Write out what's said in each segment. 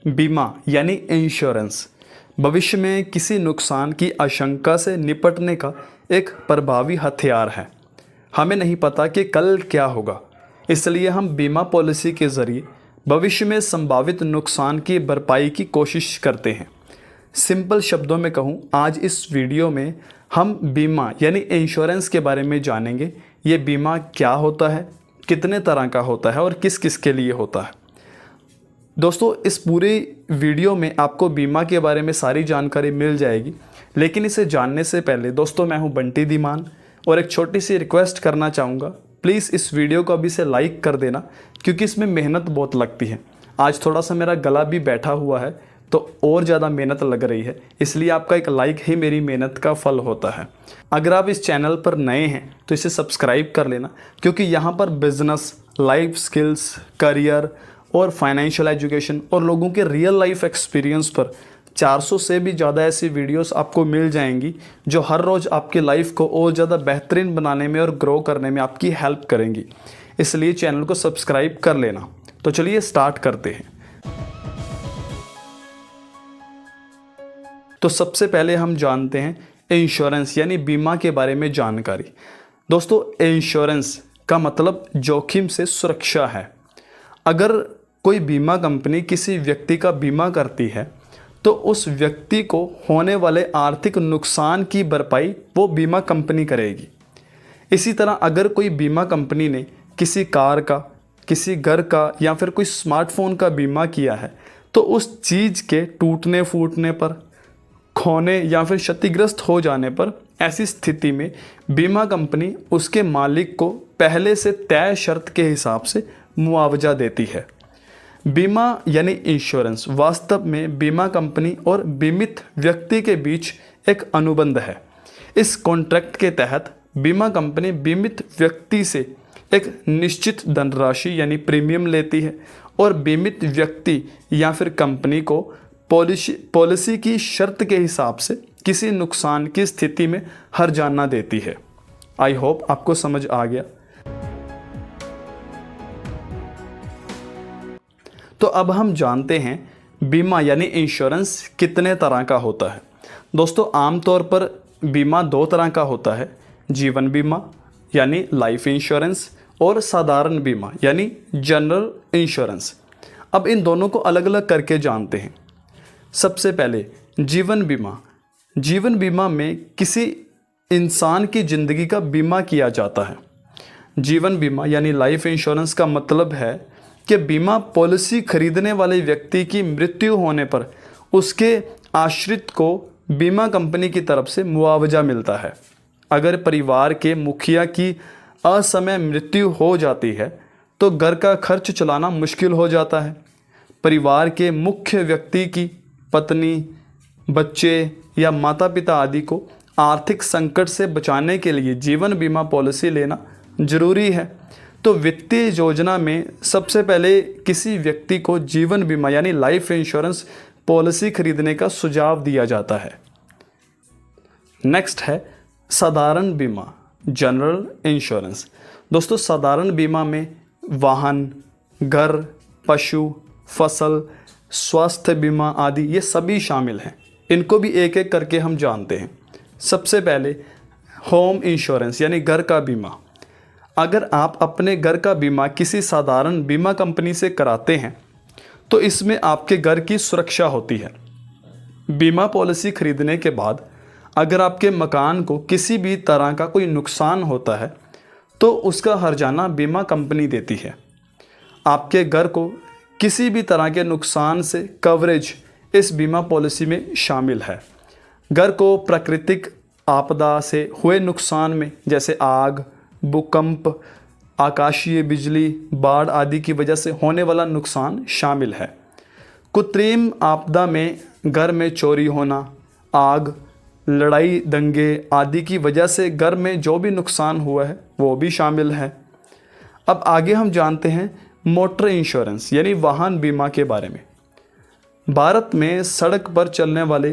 बीमा यानी इंश्योरेंस भविष्य में किसी नुकसान की आशंका से निपटने का एक प्रभावी हथियार है। हमें नहीं पता कि कल क्या होगा, इसलिए हम बीमा पॉलिसी के ज़रिए भविष्य में संभावित नुकसान की भरपाई की कोशिश करते हैं। सिंपल शब्दों में कहूँ, आज इस वीडियो में हम बीमा यानी इंश्योरेंस के बारे में जानेंगे। ये बीमा क्या होता है, कितने तरह का होता है और किस किस के लिए होता है। दोस्तों, इस पूरे वीडियो में आपको बीमा के बारे में सारी जानकारी मिल जाएगी, लेकिन इसे जानने से पहले दोस्तों, मैं हूं बंटी धीमान और एक छोटी सी रिक्वेस्ट करना चाहूँगा। प्लीज़ इस वीडियो को अभी से लाइक कर देना, क्योंकि इसमें मेहनत बहुत लगती है। आज थोड़ा सा मेरा गला भी बैठा हुआ है तो और ज़्यादा मेहनत लग रही है, इसलिए आपका एक लाइक ही मेरी मेहनत का फल होता है। अगर आप इस चैनल पर नए हैं तो इसे सब्सक्राइब कर लेना, क्योंकि यहाँ पर बिजनेस, लाइफ स्किल्स, करियर और फाइनेंशियल एजुकेशन और लोगों के रियल लाइफ एक्सपीरियंस पर 400 से भी ज़्यादा ऐसी वीडियोस आपको मिल जाएंगी जो हर रोज़ आपकी लाइफ को और ज़्यादा बेहतरीन बनाने में और ग्रो करने में आपकी हेल्प करेंगी। इसलिए चैनल को सब्सक्राइब कर लेना। तो चलिए स्टार्ट करते हैं। तो सबसे पहले हम जानते हैं इंश्योरेंस यानी बीमा के बारे में जानकारी। दोस्तों, इंश्योरेंस का मतलब जोखिम से सुरक्षा है। अगर कोई बीमा कंपनी किसी व्यक्ति का बीमा करती है तो उस व्यक्ति को होने वाले आर्थिक नुकसान की भरपाई वो बीमा कंपनी करेगी। इसी तरह अगर कोई बीमा कंपनी ने किसी कार का, किसी घर का या फिर कोई स्मार्टफोन का बीमा किया है तो उस चीज़ के टूटने फूटने पर, खोने या फिर क्षतिग्रस्त हो जाने पर, ऐसी स्थिति में बीमा कंपनी उसके मालिक को पहले से तय शर्त के हिसाब से मुआवजा देती है। बीमा यानी इंश्योरेंस वास्तव में बीमा कंपनी और बीमित व्यक्ति के बीच एक अनुबंध है। इस कॉन्ट्रैक्ट के तहत बीमा कंपनी बीमित व्यक्ति से एक निश्चित धनराशि यानी प्रीमियम लेती है और बीमित व्यक्ति या फिर कंपनी को पॉलिसी की शर्त के हिसाब से किसी नुकसान की स्थिति में हर्जाना देती है। आई होप आपको समझ आ गया। तो अब हम जानते हैं बीमा यानी इंश्योरेंस कितने तरह का होता है। दोस्तों, आमतौर पर बीमा दो तरह का होता है, जीवन बीमा यानी लाइफ इंश्योरेंस और साधारण बीमा यानी जनरल इंश्योरेंस। अब इन दोनों को अलग अलग करके जानते हैं। सबसे पहले जीवन बीमा। जीवन बीमा में किसी इंसान की ज़िंदगी का बीमा किया जाता है। जीवन बीमा यानी लाइफ इंश्योरेंस का मतलब है कि बीमा पॉलिसी खरीदने वाले व्यक्ति की मृत्यु होने पर उसके आश्रित को बीमा कंपनी की तरफ से मुआवजा मिलता है। अगर परिवार के मुखिया की असमय मृत्यु हो जाती है तो घर का खर्च चलाना मुश्किल हो जाता है। परिवार के मुख्य व्यक्ति की पत्नी, बच्चे या माता पिता आदि को आर्थिक संकट से बचाने के लिए जीवन बीमा पॉलिसी लेना जरूरी है। तो वित्तीय योजना में सबसे पहले किसी व्यक्ति को जीवन बीमा यानी लाइफ इंश्योरेंस पॉलिसी खरीदने का सुझाव दिया जाता है। नेक्स्ट है साधारण बीमा, जनरल इंश्योरेंस। दोस्तों, साधारण बीमा में वाहन, घर, पशु, फसल, स्वास्थ्य बीमा आदि ये सभी शामिल हैं। इनको भी एक एक करके हम जानते हैं। सबसे पहले होम इंश्योरेंस यानी घर का बीमा। अगर आप अपने घर का बीमा किसी साधारण बीमा कंपनी से कराते हैं तो इसमें आपके घर की सुरक्षा होती है। बीमा पॉलिसी खरीदने के बाद अगर आपके मकान को किसी भी तरह का कोई नुकसान होता है तो उसका हर्जाना बीमा कंपनी देती है। आपके घर को किसी भी तरह के नुकसान से कवरेज इस बीमा पॉलिसी में शामिल है। घर को प्राकृतिक आपदा से हुए नुकसान में जैसे आग, भूकंप, आकाशीय बिजली, बाढ़ आदि की वजह से होने वाला नुकसान शामिल है। कृत्रिम आपदा में घर में चोरी होना, आग, लड़ाई, दंगे आदि की वजह से घर में जो भी नुकसान हुआ है वो भी शामिल है। अब आगे हम जानते हैं मोटर इंश्योरेंस यानी वाहन बीमा के बारे में। भारत में सड़क पर चलने वाले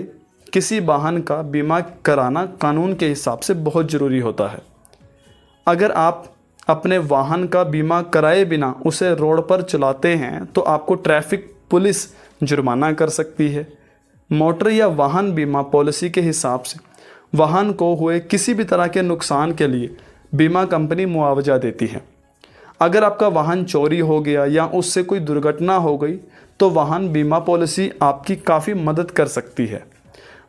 किसी वाहन का बीमा कराना कानून के हिसाब से बहुत ज़रूरी होता है। अगर आप अपने वाहन का बीमा कराए बिना उसे रोड पर चलाते हैं तो आपको ट्रैफिक पुलिस जुर्माना कर सकती है। मोटर या वाहन बीमा पॉलिसी के हिसाब से वाहन को हुए किसी भी तरह के नुकसान के लिए बीमा कंपनी मुआवजा देती है। अगर आपका वाहन चोरी हो गया या उससे कोई दुर्घटना हो गई तो वाहन बीमा पॉलिसी आपकी काफ़ी मदद कर सकती है।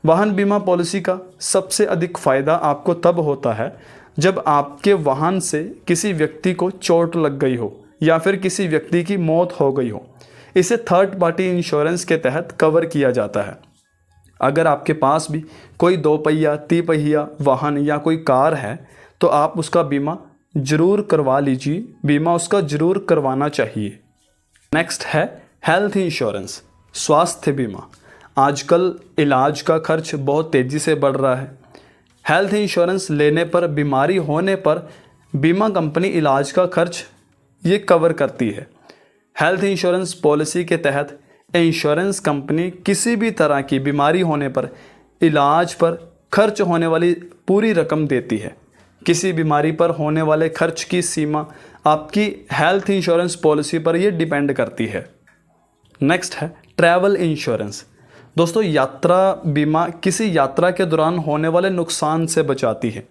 वाहन बीमा पॉलिसी का सबसे अधिक फ़ायदा आपको तब होता है जब आपके वाहन से किसी व्यक्ति को चोट लग गई हो या फिर किसी व्यक्ति की मौत हो गई हो। इसे थर्ड पार्टी इंश्योरेंस के तहत कवर किया जाता है। अगर आपके पास भी कोई 2 पहिया, 3 पहिया वाहन या कोई कार है तो आप उसका बीमा ज़रूर करवा लीजिए। बीमा उसका ज़रूर करवाना चाहिए। नेक्स्ट है हेल्थ इंश्योरेंस, स्वास्थ्य बीमा। आजकल इलाज का खर्च बहुत तेज़ी से बढ़ रहा है। हेल्थ इंश्योरेंस लेने पर, बीमारी होने पर बीमा कंपनी इलाज का खर्च ये कवर करती है। हेल्थ इंश्योरेंस पॉलिसी के तहत इंश्योरेंस कंपनी किसी भी तरह की बीमारी होने पर इलाज पर खर्च होने वाली पूरी रकम देती है। किसी बीमारी पर होने वाले खर्च की सीमा आपकी हेल्थ इंश्योरेंस पॉलिसी पर यह डिपेंड करती है। नेक्स्ट है ट्रैवल इंश्योरेंस। दोस्तों, यात्रा बीमा किसी यात्रा के दौरान होने वाले नुकसान से बचाती है।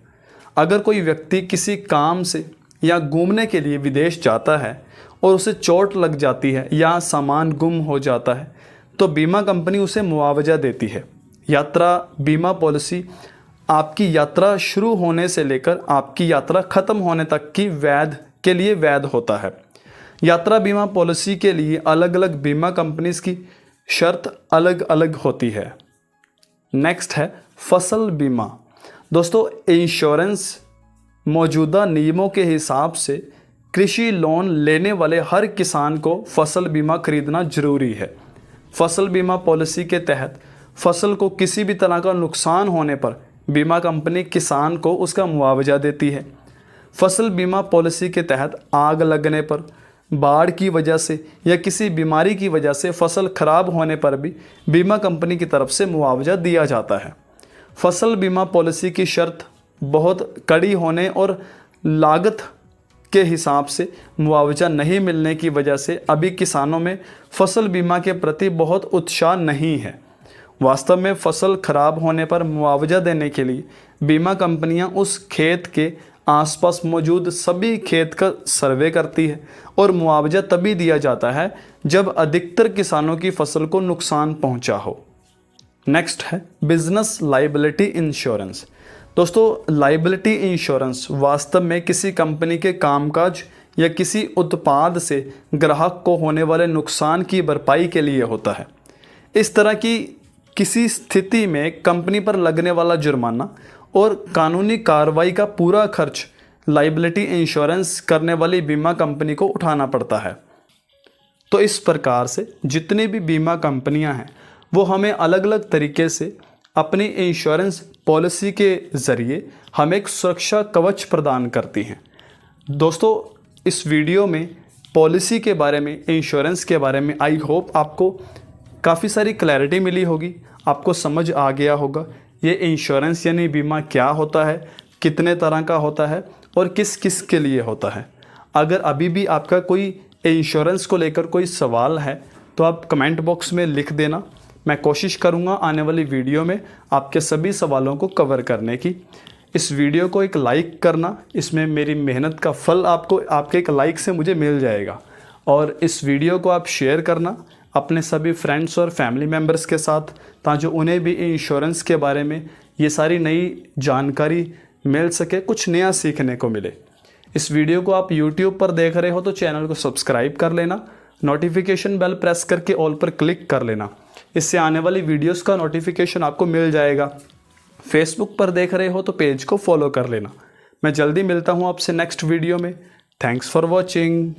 अगर कोई व्यक्ति किसी काम से या घूमने के लिए विदेश जाता है और उसे चोट लग जाती है या सामान गुम हो जाता है तो बीमा कंपनी उसे मुआवजा देती है। यात्रा बीमा पॉलिसी आपकी यात्रा शुरू होने से लेकर आपकी यात्रा ख़त्म होने तक की के लिए वैध होता है। यात्रा बीमा पॉलिसी के लिए अलग अलग बीमा कंपनीज की शर्त अलग अलग होती है। नेक्स्ट है फसल बीमा। दोस्तों, इंश्योरेंस मौजूदा नियमों के हिसाब से कृषि लोन लेने वाले हर किसान को फसल बीमा खरीदना जरूरी है। फसल बीमा पॉलिसी के तहत फसल को किसी भी तरह का नुकसान होने पर बीमा कंपनी किसान को उसका मुआवजा देती है। फसल बीमा पॉलिसी के तहत आग लगने पर, बाढ़ की वजह से या किसी बीमारी की वजह से फसल खराब होने पर भी बीमा कंपनी की तरफ से मुआवजा दिया जाता है। फसल बीमा पॉलिसी की शर्त बहुत कड़ी होने और लागत के हिसाब से मुआवजा नहीं मिलने की वजह से अभी किसानों में फसल बीमा के प्रति बहुत उत्साह नहीं है। वास्तव में फसल खराब होने पर मुआवजा देने के लिए बीमा कंपनियां उस खेत के आसपास मौजूद सभी खेत का सर्वे करती है और मुआवजा तभी दिया जाता है जब अधिकतर किसानों की फसल को नुकसान पहुंचा हो। नेक्स्ट है बिजनेस लायबिलिटी इंश्योरेंस। दोस्तों, लायबिलिटी इंश्योरेंस वास्तव में किसी कंपनी के कामकाज या किसी उत्पाद से ग्राहक को होने वाले नुकसान की भरपाई के लिए होता है। इस तरह की किसी स्थिति में कंपनी पर लगने वाला जुर्माना और कानूनी कार्रवाई का पूरा खर्च लायबिलिटी इंश्योरेंस करने वाली बीमा कंपनी को उठाना पड़ता है। तो इस प्रकार से जितनी भी बीमा कंपनियां हैं वो हमें अलग अलग तरीके से अपनी इंश्योरेंस पॉलिसी के ज़रिए हमें एक सुरक्षा कवच प्रदान करती हैं। दोस्तों, इस वीडियो में पॉलिसी के बारे में, इंश्योरेंस के बारे में आई होप आपको काफ़ी सारी क्लैरिटी मिली होगी, आपको समझ आ गया होगा ये इंश्योरेंस यानी बीमा क्या होता है, कितने तरह का होता है और किस किस के लिए होता है। अगर अभी भी आपका कोई इंश्योरेंस को लेकर कोई सवाल है तो आप कमेंट बॉक्स में लिख देना। मैं कोशिश करूंगा आने वाली वीडियो में आपके सभी सवालों को कवर करने की। इस वीडियो को एक लाइक करना, इसमें मेरी मेहनत का फल आपको आपके एक लाइक से मुझे मिल जाएगा। और इस वीडियो को आप शेयर करना अपने सभी फ्रेंड्स और फैमिली मेम्बर्स के साथ, ताकि उन्हें भी इंश्योरेंस के बारे में ये सारी नई जानकारी मिल सके, कुछ नया सीखने को मिले। इस वीडियो को आप YouTube पर देख रहे हो तो चैनल को सब्सक्राइब कर लेना, नोटिफिकेशन बेल प्रेस करके ऑल पर क्लिक कर लेना, इससे आने वाली वीडियोस का नोटिफिकेशन आपको मिल जाएगा। फेसबुक पर देख रहे हो तो पेज को फॉलो कर लेना। मैं जल्दी मिलता हूँ आपसे नेक्स्ट वीडियो में। Thanks for watching.